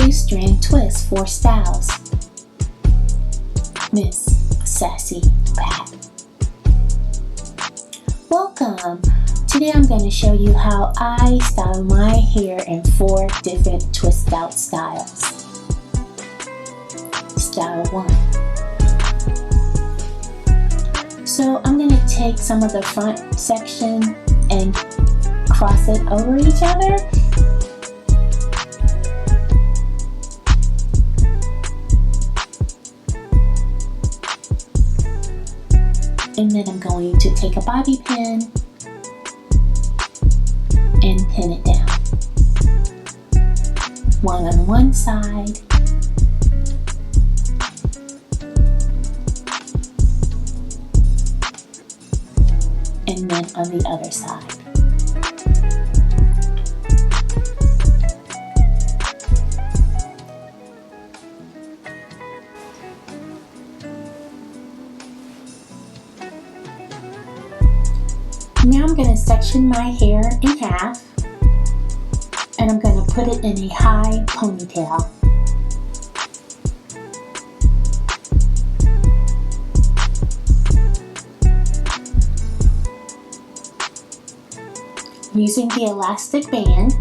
2-strand twist for styles. Miss Sassy Pat. Welcome! Today I'm going to show you how I style my hair in 4 different twist out styles. Style 1. So I'm going to take some of the front section and cross it over each other. And then I'm going to take a bobby pin and pin it down. One on one side and then on the other side. Now I'm going to section my hair in half and I'm going to put it in a high ponytail. Using the elastic band,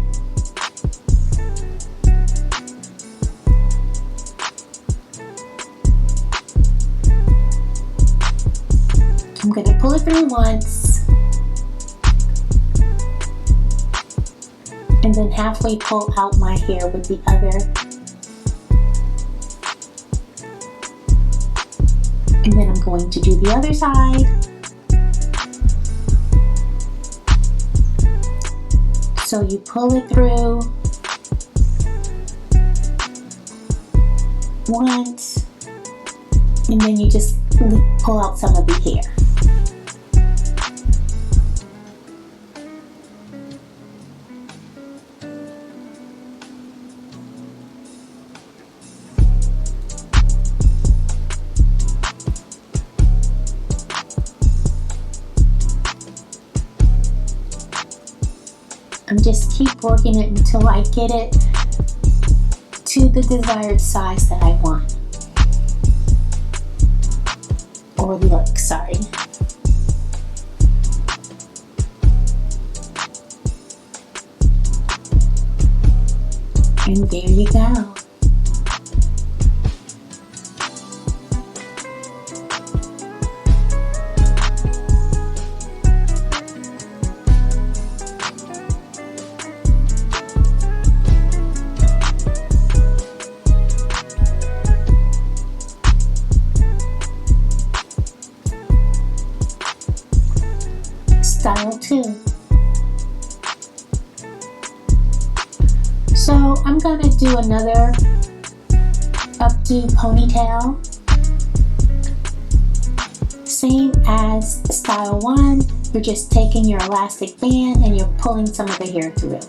I'm going to pull it through once and then halfway pull out my hair with the other, and then I'm going to do the other side. So you pull it through once and then you just pull out some of the hair. And just keep working it until I get it to the desired size that I want. Or look, sorry. And there you go. Style 2. So I'm going to do another updo ponytail. Same as style 1, you're just taking your elastic band and you're pulling some of the hair through.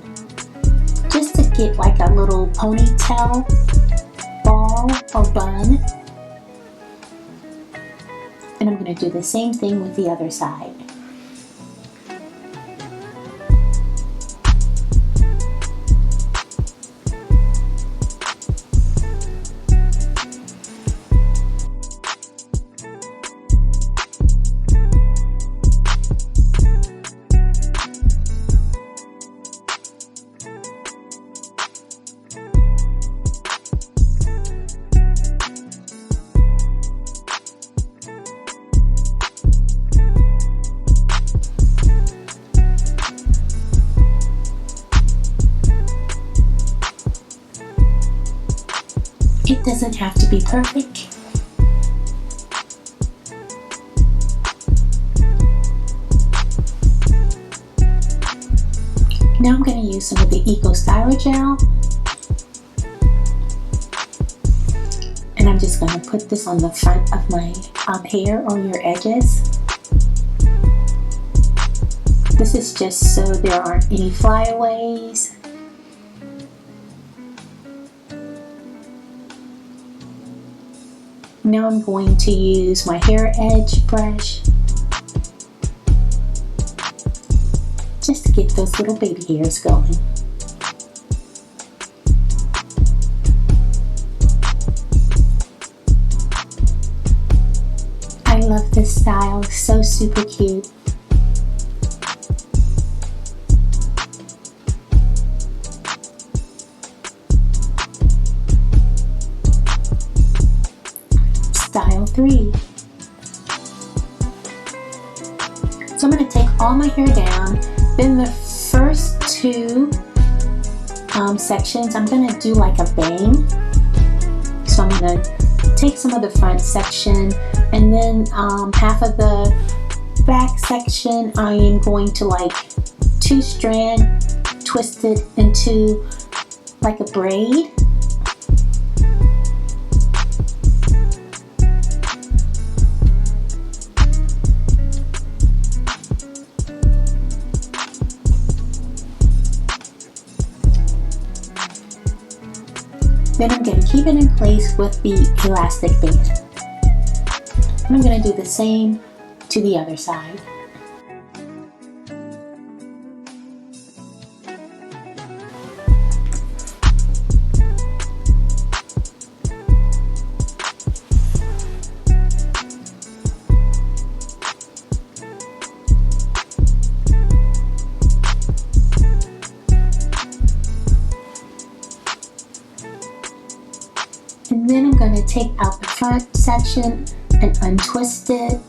Just to get like a little ponytail ball or bun. And I'm going to do the same thing with the other side. It doesn't have to be perfect. Now I'm going to use some of the Eco Styler Gel. And I'm just going to put this on the front of my hair or your edges. This is just so there aren't any flyaways. Now I'm going to use my hair edge brush just to get those little baby hairs going. this style. So super cute. Style 3. So I'm going to take all my hair down. Then the first two sections, I'm going to do like a bang. So I'm going to take some of the front section, and then half of the back section I am going to like 2 strand, twist it into like a braid. Then I'm going to keep it in place with the elastic band. I'm going to do the same to the other side. And then I'm going to take out the front section and untwist it.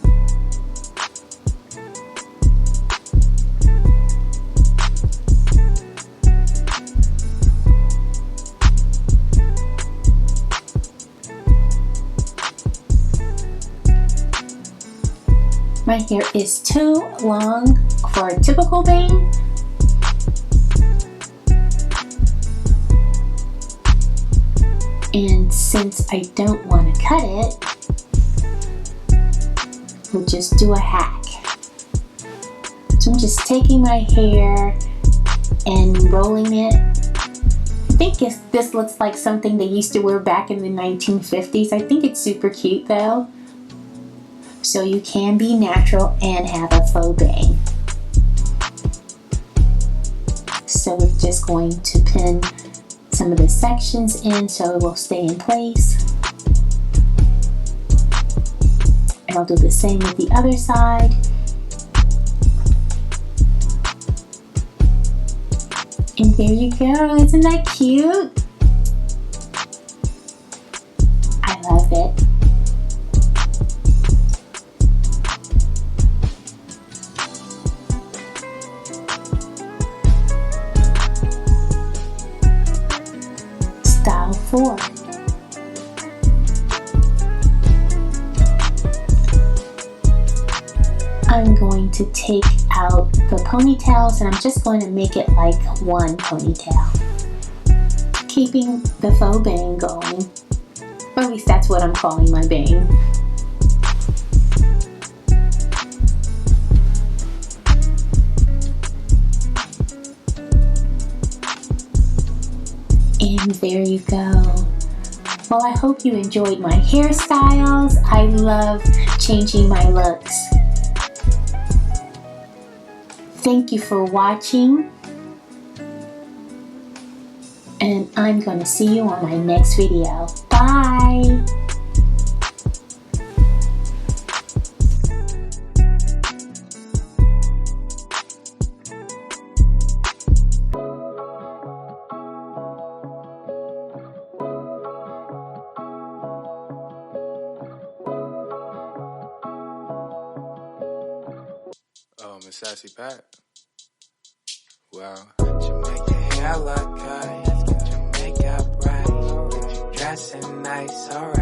My hair is too long for a typical bang. And since I don't want to cut it, we'll just do a hack. So I'm just taking my hair and rolling it. I think this looks like something they used to wear back in the 1950s. I think it's super cute though. So you can be natural and have a faux bang. So we're just going to pin some of the sections in so it will stay in place. And I'll do the same with the other side. And there you go. Isn't that cute? I love it. Style 4. I'm going to take out the ponytails and I'm just going to make it like one ponytail, keeping the faux bang going. Or at least that's what I'm calling my bang. And there you go. Well, I hope you enjoyed my hairstyles. I love changing my looks. Thank you for watching. And I'm going to see you on my next video. Bye! Miss Sassy Pat. Wow. Jamaica hair look good, Jamaica bright, dressing nice, alright.